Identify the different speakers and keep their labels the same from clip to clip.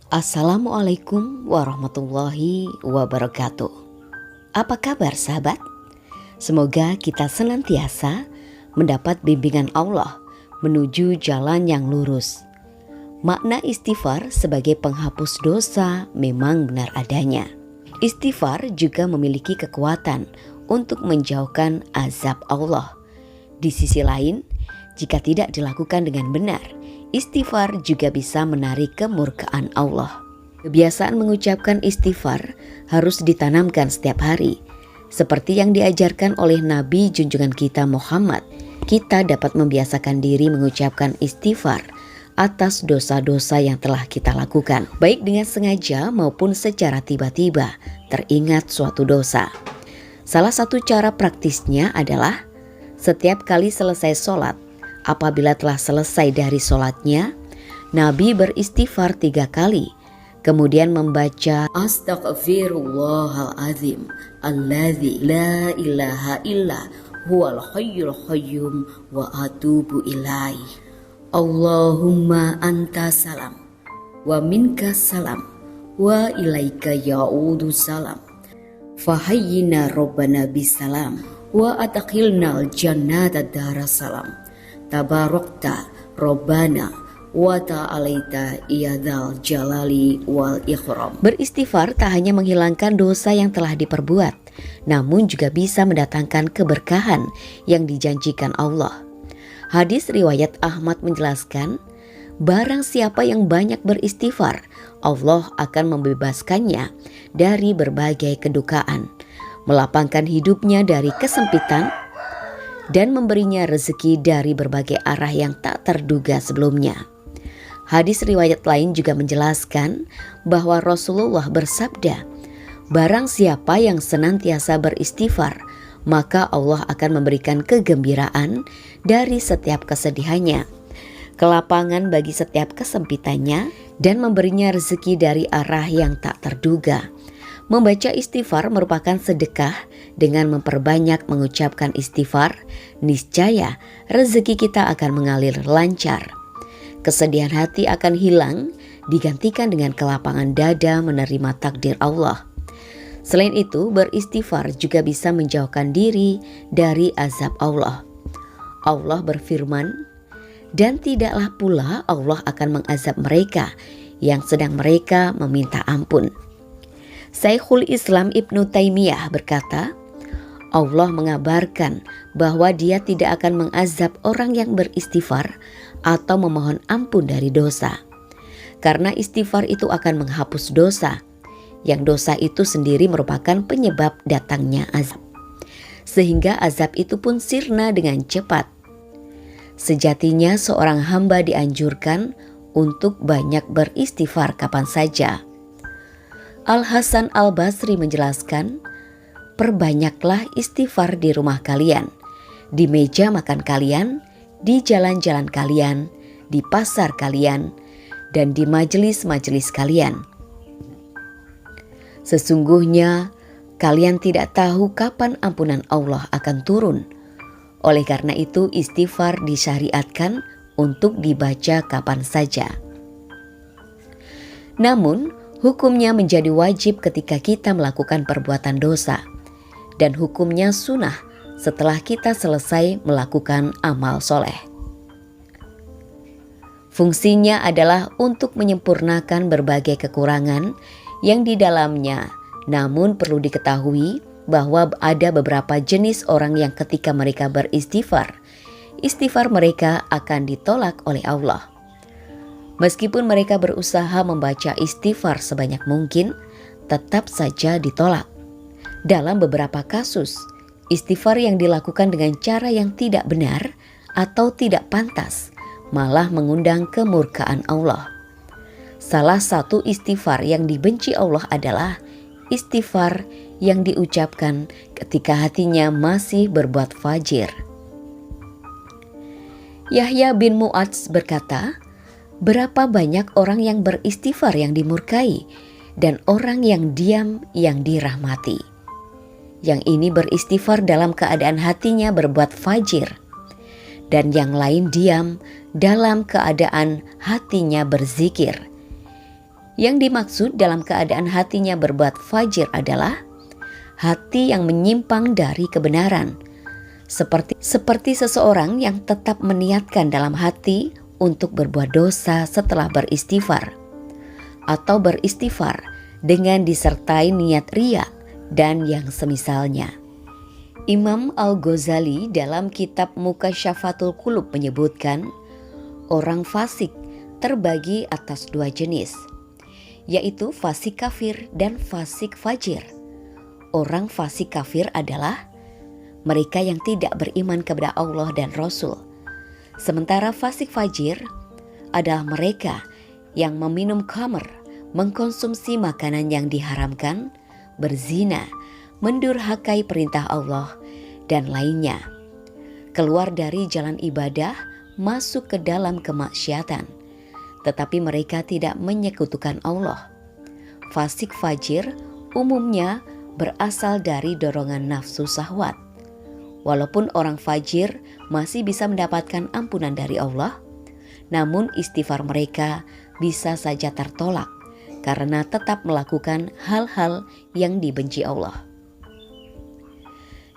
Speaker 1: Assalamualaikum warahmatullahi wabarakatuh. Apa kabar sahabat? Semoga kita senantiasa mendapat bimbingan Allah menuju jalan yang lurus. Makna istighfar sebagai penghapus dosa memang benar adanya. Istighfar juga memiliki kekuatan untuk menjauhkan azab Allah. Di sisi lain, jika tidak dilakukan dengan benar, istighfar juga bisa menarik kemurkaan Allah. Kebiasaan mengucapkan istighfar harus ditanamkan setiap hari. Seperti yang diajarkan oleh Nabi junjungan kita Muhammad, kita dapat membiasakan diri mengucapkan istighfar atas dosa-dosa yang telah kita lakukan, baik dengan sengaja maupun secara tiba-tiba teringat suatu dosa. Salah satu cara praktisnya adalah setiap kali selesai sholat, apabila telah selesai dari sholatnya, Nabi beristighfar 3 kali, kemudian membaca Astaghfirullahaladzim alladzi la ilaha illa huwal hayyul qayyum wa atubu ilaih. Allahumma anta salam wa minka salam wa ilaika ya'udu salam. Fahayyina rabbana bisalam wa atakhilnal jannata darasalam. Tabarokta Robbana wa ta'alaita iyadzal jalali wal ikhram. Beristighfar tak hanya menghilangkan dosa yang telah diperbuat, namun juga bisa mendatangkan keberkahan yang dijanjikan Allah. Hadis riwayat Ahmad menjelaskan, barang siapa yang banyak beristighfar, Allah akan membebaskannya dari berbagai kedukaan, melapangkan hidupnya dari kesempitan, dan memberinya rezeki dari berbagai arah yang tak terduga sebelumnya. Hadis riwayat lain juga menjelaskan bahwa Rasulullah bersabda, barang siapa yang senantiasa beristighfar, maka Allah akan memberikan kegembiraan dari setiap kesedihannya, kelapangan bagi setiap kesempitannya, dan memberinya rezeki dari arah yang tak terduga. Membaca istighfar merupakan sedekah. Dengan memperbanyak mengucapkan istighfar, niscaya rezeki kita akan mengalir lancar. Kesedihan hati akan hilang, digantikan dengan kelapangan dada menerima takdir Allah. Selain itu, beristighfar juga bisa menjauhkan diri dari azab Allah. Allah berfirman, dan tidaklah pula Allah akan mengazab mereka yang sedang mereka meminta ampun. Syekhul Islam Ibnu Taimiyah berkata, Allah mengabarkan bahwa Dia tidak akan mengazab orang yang beristighfar atau memohon ampun dari dosa. Karena istighfar itu akan menghapus dosa, yang dosa itu sendiri merupakan penyebab datangnya azab. Sehingga azab itu pun sirna dengan cepat. Sejatinya seorang hamba dianjurkan untuk banyak beristighfar kapan saja. Al-Hasan Al-Basri menjelaskan, perbanyaklah istighfar di rumah kalian, di meja makan kalian, di jalan-jalan kalian, di pasar kalian, dan di majelis-majelis kalian. Sesungguhnya kalian tidak tahu kapan ampunan Allah akan turun. Oleh karena itu istighfar disyariatkan untuk dibaca kapan saja. Namun, hukumnya menjadi wajib ketika kita melakukan perbuatan dosa, dan hukumnya sunnah setelah kita selesai melakukan amal soleh. Fungsinya adalah untuk menyempurnakan berbagai kekurangan yang di dalamnya, namun perlu diketahui bahwa ada beberapa jenis orang yang ketika mereka beristighfar, istighfar mereka akan ditolak oleh Allah. Meskipun mereka berusaha membaca istighfar sebanyak mungkin, tetap saja ditolak. Dalam beberapa kasus, istighfar yang dilakukan dengan cara yang tidak benar atau tidak pantas malah mengundang kemurkaan Allah. Salah satu istighfar yang dibenci Allah adalah istighfar yang diucapkan ketika hatinya masih berbuat fajir. Yahya bin Mu'adz berkata, berapa banyak orang yang beristighfar yang dimurkai dan orang yang diam yang dirahmati. Yang ini beristighfar dalam keadaan hatinya berbuat fajir, dan yang lain diam dalam keadaan hatinya berzikir. Yang dimaksud dalam keadaan hatinya berbuat fajir adalah hati yang menyimpang dari kebenaran. Seperti seseorang yang tetap meniatkan dalam hati untuk berbuat dosa setelah beristighfar, atau beristighfar dengan disertai niat riya dan yang semisalnya. Imam Al-Ghazali dalam kitab Mukasyafatul Qulub menyebutkan, orang fasik terbagi atas dua jenis, yaitu fasik kafir dan fasik fajir. Orang fasik kafir adalah mereka yang tidak beriman kepada Allah dan Rasul. Sementara fasik fajir adalah mereka yang meminum khamr, mengkonsumsi makanan yang diharamkan, berzina, mendurhakai perintah Allah, dan lainnya. Keluar dari jalan ibadah, masuk ke dalam kemaksiatan, tetapi mereka tidak menyekutukan Allah. Fasik fajir umumnya berasal dari dorongan nafsu syahwat. Walaupun orang fajir masih bisa mendapatkan ampunan dari Allah, namun istighfar mereka bisa saja tertolak karena tetap melakukan hal-hal yang dibenci Allah.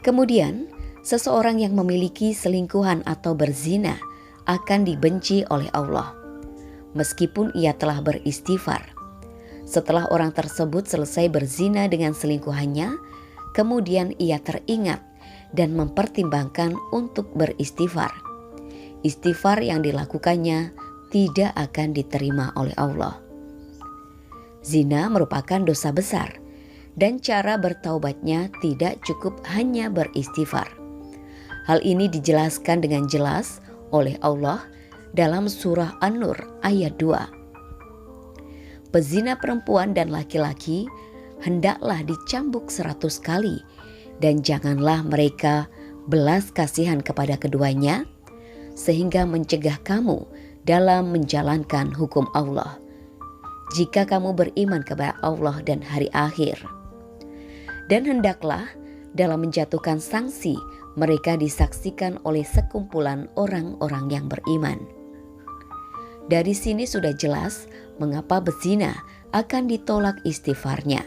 Speaker 1: Kemudian, seseorang yang memiliki selingkuhan atau berzina akan dibenci oleh Allah, meskipun ia telah beristighfar. Setelah orang tersebut selesai berzina dengan selingkuhannya, kemudian ia teringat dan mempertimbangkan untuk beristighfar. Istighfar yang dilakukannya tidak akan diterima oleh Allah. Zina merupakan dosa besar, dan cara bertaubatnya tidak cukup hanya beristighfar. Hal ini dijelaskan dengan jelas oleh Allah dalam surah An-Nur ayat 2. Pezina perempuan dan laki-laki hendaklah dicambuk 100 kali, dan janganlah mereka belas kasihan kepada keduanya, sehingga mencegah kamu dalam menjalankan hukum Allah, jika kamu beriman kepada Allah dan hari akhir. Dan hendaklah dalam menjatuhkan sanksi mereka disaksikan oleh sekumpulan orang-orang yang beriman. Dari sini sudah jelas mengapa bezina akan ditolak istighfarnya,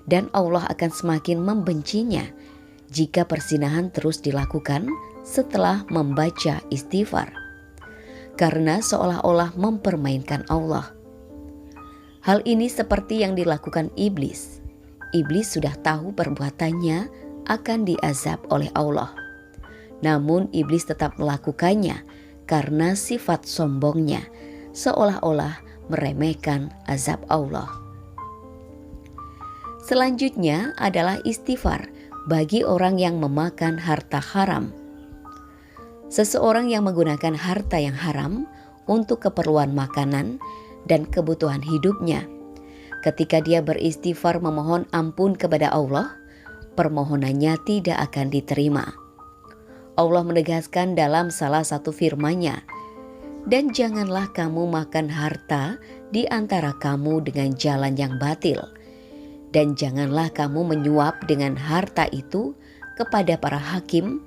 Speaker 1: dan Allah akan semakin membencinya jika perzinahan terus dilakukan setelah membaca istighfar, karena seolah-olah mempermainkan Allah. Hal ini seperti yang dilakukan iblis. Iblis sudah tahu perbuatannya akan diazab oleh Allah, namun iblis tetap melakukannya karena sifat sombongnya, seolah-olah meremehkan azab Allah. Selanjutnya adalah istighfar bagi orang yang memakan harta haram. Seseorang yang menggunakan harta yang haram untuk keperluan makanan dan kebutuhan hidupnya, ketika dia beristighfar memohon ampun kepada Allah, permohonannya tidak akan diterima. Allah menegaskan dalam salah satu firman-Nya, "Dan janganlah kamu makan harta di antara kamu dengan jalan yang batil, dan janganlah kamu menyuap dengan harta itu kepada para hakim,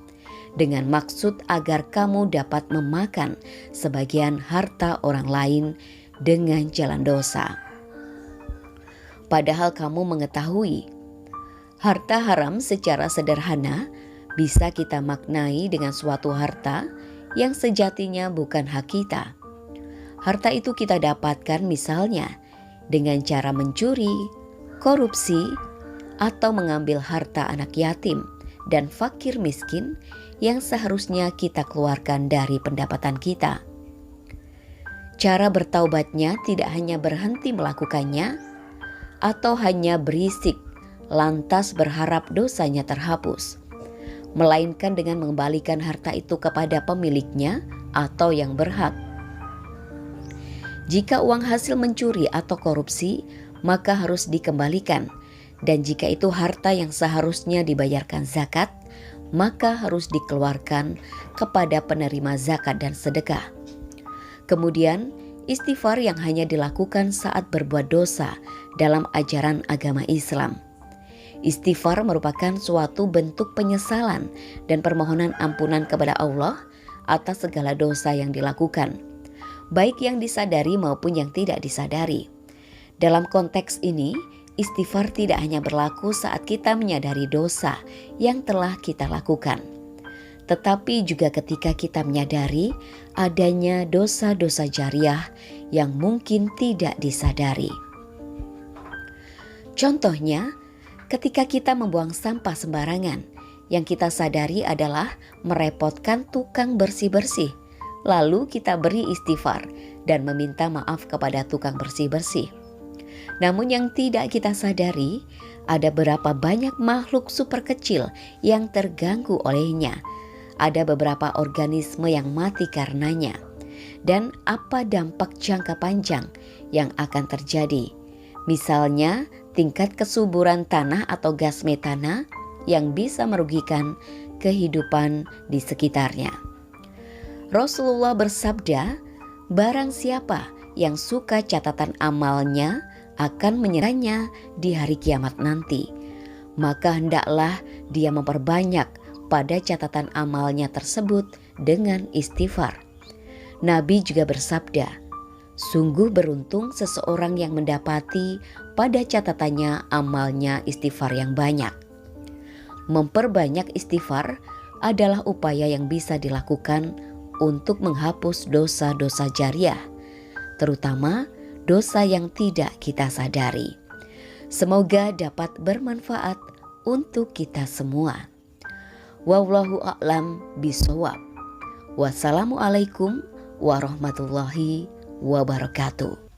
Speaker 1: dengan maksud agar kamu dapat memakan sebagian harta orang lain dengan jalan dosa. Padahal kamu mengetahui, harta haram secara sederhana bisa kita maknai dengan suatu harta yang sejatinya bukan hak kita. Harta itu kita dapatkan misalnya dengan cara mencuri, korupsi, atau mengambil harta anak yatim dan fakir miskin yang seharusnya kita keluarkan dari pendapatan kita. Cara bertaubatnya tidak hanya berhenti melakukannya atau hanya berisik lantas berharap dosanya terhapus, melainkan dengan mengembalikan harta itu kepada pemiliknya atau yang berhak. Jika uang hasil mencuri atau korupsi, maka harus dikembalikan, dan jika itu harta yang seharusnya dibayarkan zakat, maka harus dikeluarkan kepada penerima zakat dan sedekah. Kemudian, istighfar yang hanya dilakukan saat berbuat dosa dalam ajaran agama Islam. Istighfar merupakan suatu bentuk penyesalan dan permohonan ampunan kepada Allah atas segala dosa yang dilakukan, baik yang disadari maupun yang tidak disadari. Dalam konteks ini, istighfar tidak hanya berlaku saat kita menyadari dosa yang telah kita lakukan, tetapi juga ketika kita menyadari adanya dosa-dosa jariah yang mungkin tidak disadari. Contohnya, ketika kita membuang sampah sembarangan, yang kita sadari adalah merepotkan tukang bersih-bersih. Lalu kita beri istighfar dan meminta maaf kepada tukang bersih-bersih. Namun yang tidak kita sadari, ada berapa banyak makhluk super kecil yang terganggu olehnya. Ada beberapa organisme yang mati karenanya. Dan apa dampak jangka panjang yang akan terjadi? Misalnya, tingkat kesuburan tanah atau gas metana yang bisa merugikan kehidupan di sekitarnya. Rasulullah bersabda, barang siapa yang suka catatan amalnya akan menyerahnya di hari kiamat nanti, maka hendaklah dia memperbanyak pada catatan amalnya tersebut dengan istighfar. Nabi juga bersabda, sungguh beruntung seseorang yang mendapati pada catatannya amalnya istighfar yang banyak. Memperbanyak istighfar adalah upaya yang bisa dilakukan untuk menghapus dosa-dosa jariah, terutama dosa yang tidak kita sadari. Semoga dapat bermanfaat untuk kita semua. Wallahu a'lam bishawab. Wassalamualaikum warahmatullahi wabarakatuh.